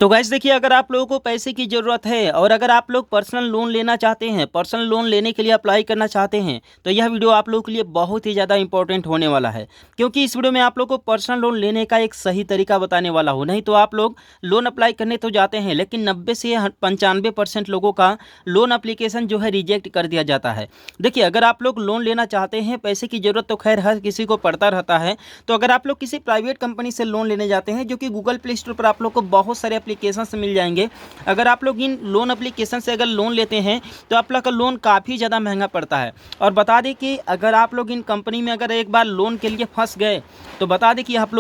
तो गाइस देखिए, अगर आप लोगों को पैसे की ज़रूरत है और अगर आप लोग पर्सनल लोन लेना चाहते हैं, पर्सनल लोन लेने के लिए अप्लाई करना चाहते हैं, तो यह वीडियो आप लोगों के लिए बहुत ही ज़्यादा इंपॉर्टेंट होने वाला है। क्योंकि इस वीडियो में आप लोग को पर्सनल लोन लेने का एक सही तरीका बताने वाला हूँ। नहीं तो आप लोग लोन अप्लाई करने तो जाते हैं, लेकिन 90 से 95% लोगों का लोन अप्लीकेशन जो है रिजेक्ट कर दिया जाता है। देखिए, अगर आप लोग लोन लेना चाहते हैं, पैसे की ज़रूरत तो खैर हर किसी को पड़ता रहता है। तो अगर आप लोग किसी प्राइवेट कंपनी से लोन लेने जाते हैं, जो कि गूगल प्ले स्टोर पर आप लोग को बहुत सारे एप्लीकेशन से मिल जाएंगे। अगर आप लोग इन लोन एप्लीकेशन से अगर लोन लेते हैं, तो आप लोग का लोन काफ़ी ज़्यादा महंगा पड़ता है। और बता दें कि अगर आप लोग इन कंपनी में अगर एक बार लोन के लिए फंस गए, तो बता दें कि आप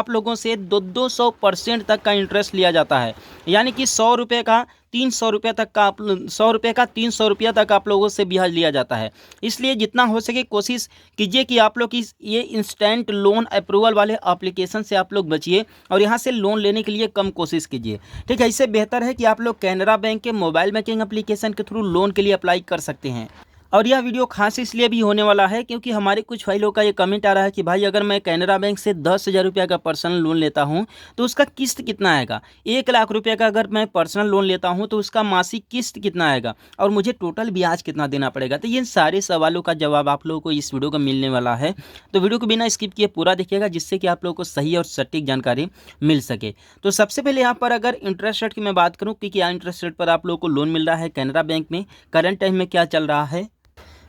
लोगों से 200% तक का इंटरेस्ट लिया जाता है। यानी कि 100 रुपये का 300 रुपये तक का 100 रुपये का 300 रुपया तक आप लोगों से ब्याज लिया जाता है। इसलिए जितना हो सके कोशिश कीजिए कि आप लोग इस ये इंस्टेंट लोन अप्रूवल वाले एप्लीकेशन से आप लोग बचिए और यहाँ से लोन लेने के लिए कम कोशिश कीजिए। ठीक है, इससे बेहतर है कि आप लोग कैनरा बैंक के मोबाइल बैंकिंग एप्लीकेशन के थ्रू लोन के लिए अप्लाई कर सकते हैं। और यह वीडियो खास इसलिए भी होने वाला है क्योंकि हमारे कुछ भाइयों का ये कमेंट आ रहा है कि भाई, अगर मैं कैनरा बैंक से 10,000 रुपये का पर्सनल लोन लेता हूँ तो उसका किस्त कितना आएगा। 1 लाख रुपये का अगर मैं पर्सनल लोन लेता हूँ तो उसका मासिक किस्त कितना आएगा और मुझे टोटल ब्याज कितना देना पड़ेगा। तो ये सारे सवालों का जवाब आप लोगों को इस वीडियो का मिलने वाला है। तो वीडियो को बिना स्किप किए पूरा देखिएगा, जिससे कि आप लोगों को सही और सटीक जानकारी मिल सके। तो सबसे पहले यहाँ पर अगर इंटरेस्ट रेट की मैं बात करूँ कि क्या इंटरेस्ट रेट पर आप लोगों को लोन मिल रहा है कैनरा बैंक में, करंट टाइम में क्या चल रहा है।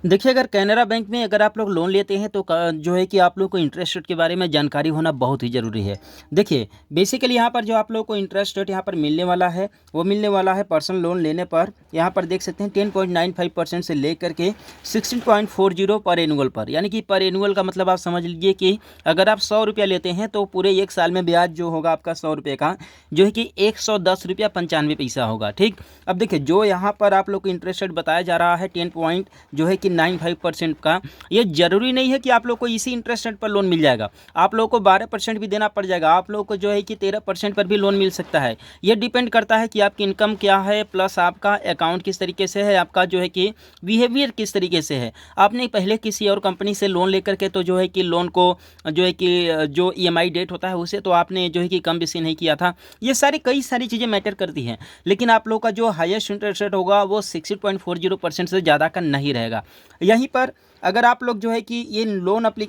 देखिए, अगर कैनरा बैंक में अगर आप लोग लोन लेते हैं तो जो है कि आप लोग को इंटरेस्ट रेट के बारे में जानकारी होना बहुत ही ज़रूरी है। देखिए, बेसिकली यहाँ पर जो आप लोग को इंटरेस्ट रेट यहाँ पर मिलने वाला है, वो मिलने वाला है पर्सनल लोन लेने पर। यहाँ पर देख सकते हैं 10.95% से लेकर के 16.40 पर एनुअल पर। यानी कि पर एनुअल का मतलब आप समझ लीजिए कि अगर आप 100 रुपया लेते हैं तो पूरे 1 साल में ब्याज जो होगा आपका 100 रुपये का, जो है कि 110 रुपया 95 पैसा होगा। ठीक, अब देखिए, जो यहाँ पर आप लोग को इंटरेस्ट रेट बताया जा रहा है 10 पॉइंट जो है कि 95% का, ये जरूरी नहीं है कि आप लोग को इसी इंटरेस्ट रेट पर लोन मिल जाएगा। आप लोग को 12% भी देना पड़ जाएगा, आप लोग को जो है कि 13% पर भी लोन मिल सकता है। ये डिपेंड करता है कि आपकी इनकम क्या है, प्लस आपका अकाउंट किस तरीके से है, आपका जो है कि बिहेवियर किस तरीके से है। आपने पहले किसी और कंपनी से लोन लेकर के तो जो है कि लोन को जो है कि जो EMI डेट होता है उसे तो आपने जो है कि कम बेसी नहीं किया था। ये कई सारी चीज़ें मैटर करती हैं। लेकिन आप लोग का जो हाईएस्ट इंटरेस्ट रेट होगा वो 16.40% से ज़्यादा का नहीं रहेगा। यहीं पर अगर आप लोग जो है कि ये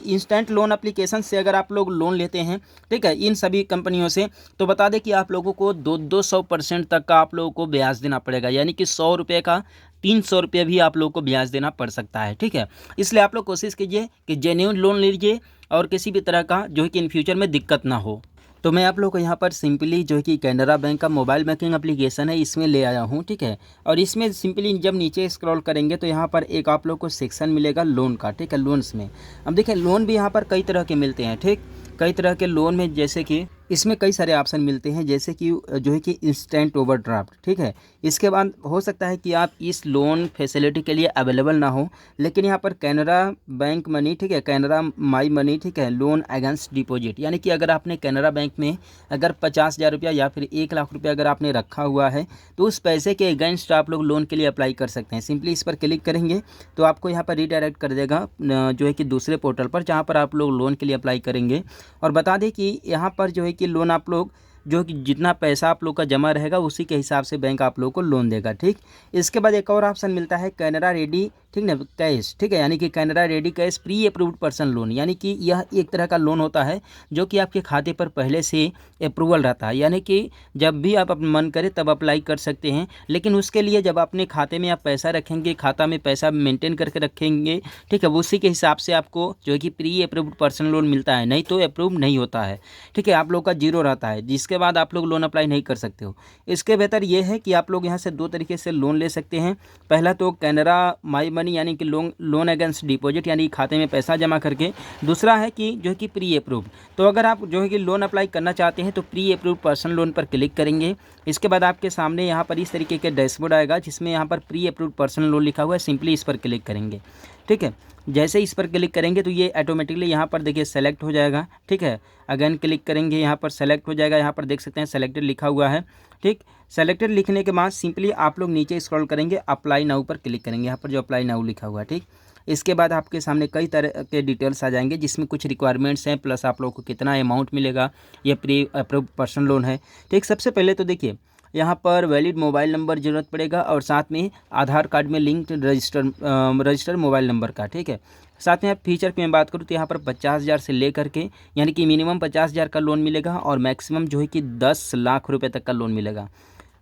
इंस्टेंट लोन एप्लीकेशन से अगर आप लोग लोन लेते हैं, ठीक है, इन सभी कंपनियों से, तो बता दें कि आप लोगों को 200% तक का आप लोगों को ब्याज देना पड़ेगा। यानी कि 100 रुपये का 300 रुपये भी आप लोगों को ब्याज देना पड़ सकता है। ठीक है, इसलिए आप लोग कोशिश कीजिए कि जेन्युइन लोन लीजिए और किसी भी तरह का जो है कि इन फ्यूचर में दिक्कत ना हो। तो मैं आप लोग को यहाँ पर सिंपली जो है कि कैनरा बैंक का मोबाइल बैंकिंग एप्लीकेशन है, इसमें ले आया हूँ। ठीक है, और इसमें सिंपली जब नीचे स्क्रॉल करेंगे तो यहाँ पर एक आप लोग को सेक्शन मिलेगा लोन का। ठीक है, लोन्स में अब देखिए, लोन भी यहाँ पर कई तरह के मिलते हैं। ठीक, कई तरह के लोन में जैसे कि इसमें कई सारे ऑप्शन मिलते हैं, जैसे कि जो है कि इंस्टेंट ओवरड्राफ्ट। ठीक है, इसके बाद हो सकता है कि आप इस लोन फैसिलिटी के लिए अवेलेबल ना हो, लेकिन यहाँ पर कैनरा बैंक मनी, ठीक है, कैनरा माई मनी, ठीक है, लोन अगेंस्ट डिपॉजिट। यानी कि अगर आपने कैनरा बैंक में अगर 50,000 रुपया या फिर 1 लाख रुपया अगर आपने रखा हुआ है, तो उस पैसे के अगेंस्ट आप लोग लोन के लिए अप्लाई कर सकते हैं। सिंपली इस पर क्लिक करेंगे तो आपको यहाँ पर रीडायरेक्ट कर देगा जो है कि दूसरे पोर्टल पर, जहाँ पर आप लोग लोन के लिए अप्लाई करेंगे। और बता दें कि यहाँ पर जो है कि लोन आप लोग जो कि जितना पैसा आप लोग का जमा रहेगा उसी के हिसाब से बैंक आप लोग को लोन देगा। ठीक, इसके बाद एक और ऑप्शन मिलता है कैनरा रेडी, ठीक ना, कैश। ठीक है, यानी कि Canara ready cash pre approved person loan. यानी कि यह एक तरह का लोन होता है जो कि आपके खाते पर पहले से अप्रूवल रहता है। यानी कि जब भी आप मन करे तब अप्लाई कर सकते हैं, लेकिन उसके लिए जब अपने खाते में आप पैसा रखेंगे, खाता में पैसा मेंटेन करके रखेंगे, ठीक है, उसी के हिसाब से आपको जो है कि प्री अप्रूव्ड पर्सन लोन मिलता है, नहीं तो अप्रूव नहीं होता है। ठीक है, आप लोग का जीरो रहता है, जिसके बाद आप लोग लोन अप्लाई नहीं कर सकते हो। इसके बेहतर ये है कि आप लोग यहाँ से 2 तरीके से लोन ले सकते हैं। पहला तो कैनरा माई मनी, यानी कि लोन अगेंस्ट डिपॉजिट, यानी खाते में पैसा जमा करके। दूसरा है कि जो है कि प्री अप्रूव। तो अगर आप जो है कि लोन अप्लाई करना चाहते हैं तो प्री अप्रूव पर्सन लोन पर क्लिक करेंगे। इसके बाद आपके सामने यहाँ पर इस तरीके के डैशबोर्ड आएगा, जिसमें यहाँ पर प्री अप्रूव पर्सन लोन लिखा हुआ है। सिंपली इस पर क्लिक करेंगे। ठीक है, जैसे इस पर क्लिक करेंगे तो ये ऑटोमेटिकली यहाँ पर देखिए सेलेक्ट हो जाएगा। ठीक है, अगेन क्लिक करेंगे, यहाँ पर सेलेक्ट हो जाएगा। यहाँ पर देख सकते हैं सेलेक्टेड लिखा हुआ है। ठीक, सेलेक्टेड लिखने के बाद सिंपली आप लोग नीचे स्क्रॉल करेंगे, अप्लाई नाउ पर क्लिक करेंगे। यहाँ पर जो अप्लाई नाउ लिखा हुआ है, ठीक, इसके बाद आपके सामने कई तरह के डिटेल्स आ जाएंगे, जिसमें कुछ रिक्वायरमेंट्स हैं, प्लस आप लोगों को कितना अमाउंट मिलेगा, ये प्री अप्रूव पर्सनल लोन है। ठीक, सबसे पहले तो देखिए यहाँ पर वैलिड मोबाइल नंबर ज़रूरत पड़ेगा और साथ में आधार कार्ड में लिंक्ड रजिस्टर मोबाइल नंबर का। ठीक है, साथ में आप फीचर की मैं बात करूँ तो यहाँ पर 50,000 से लेकर के यानी कि मिनिमम 50,000 का लोन मिलेगा और मैक्सिमम जो है कि 10 लाख रुपए तक का लोन मिलेगा।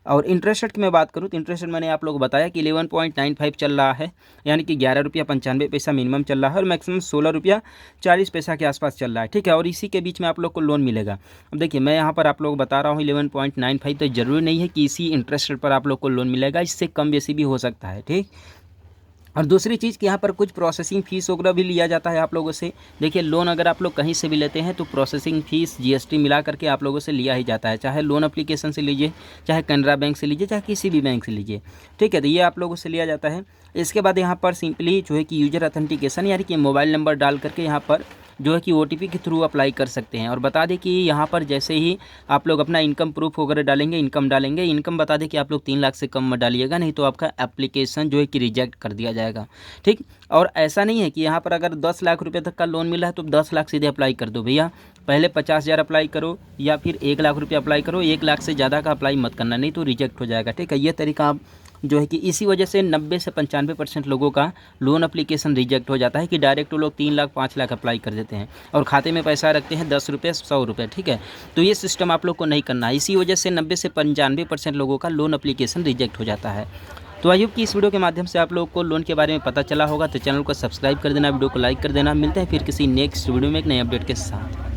और इंटरेस्ट रेट की मैं बात करूँ तो इंटरेस्ट रेट मैंने आप लोगों को बताया कि 11.95 चल रहा है, यानी कि 11 रुपया 95 पैसा मिनिमम चल रहा है और मैक्सिमम 16 रुपया 40 पैसा के आसपास चल रहा है। ठीक है, और इसी के बीच में आप लोग को लोन मिलेगा। अब देखिए मैं यहाँ पर आप लोग को बता रहा हूँ 11.95, तो ज़रूरी नहीं है कि इसी इंटरेस्ट रेट पर आप लोग को लोन मिलेगा, इससे कम बेसी भी हो सकता है। ठीक, और दूसरी चीज़ कि यहाँ पर कुछ प्रोसेसिंग फ़ीस वगैरह भी लिया जाता है आप लोगों से। देखिए लोन अगर आप लोग कहीं से भी लेते हैं तो प्रोसेसिंग फ़ीस जीएसटी मिला करके आप लोगों से लिया ही जाता है, चाहे लोन एप्लीकेशन से लीजिए, चाहे कैनरा बैंक से लीजिए, चाहे किसी भी बैंक से लीजिए। ठीक है, तो ये आप लोगों से लिया जाता है। इसके बाद यहाँ पर सिंपली जो है कि यूजर ऑथेंटिकेशन यानी कि मोबाइल नंबर डाल करके यहाँ पर जो है कि OTP के थ्रू अप्लाई कर सकते हैं। और बता दें कि यहाँ पर जैसे ही आप लोग अपना इनकम प्रूफ वगैरह डालेंगे, इनकम बता दें कि आप लोग 3 लाख से कम मत डालिएगा, नहीं तो आपका एप्लीकेशन जो है कि रिजेक्ट कर दिया जाएगा। ठीक, और ऐसा नहीं है कि यहाँ पर अगर 10 लाख रुपये तक का लोन मिला है तो 10 लाख सीधे अप्लाई कर दो। भैया पहले 50,000 अप्लाई करो या फिर 1 लाख रुपये अप्लाई करो, 1 लाख से ज़्यादा का अप्लाई मत करना, नहीं तो रिजेक्ट हो जाएगा। ठीक है, ये तरीका आप जो है कि इसी वजह से 90 से 95% लोगों का लोन एप्लीकेशन रिजेक्ट हो जाता है कि डायरेक्ट वो लोग 3 लाख 5 लाख अप्लाई कर देते हैं और खाते में पैसा रखते हैं 10 रुपये 100 रुपये। ठीक है, तो ये सिस्टम आप लोग को नहीं करना है, इसी वजह से 90 से 95% लोगों का लोन एप्लीकेशन रिजेक्ट हो जाता है। तो आई होप कि इस वीडियो के माध्यम से आप लोगों को लोन के बारे में पता चला होगा। तो चैनल को सब्सक्राइब कर देना, वीडियो को लाइक कर देना। मिलते हैं फिर किसी नेक्स्ट वीडियो में एक नए अपडेट के साथ।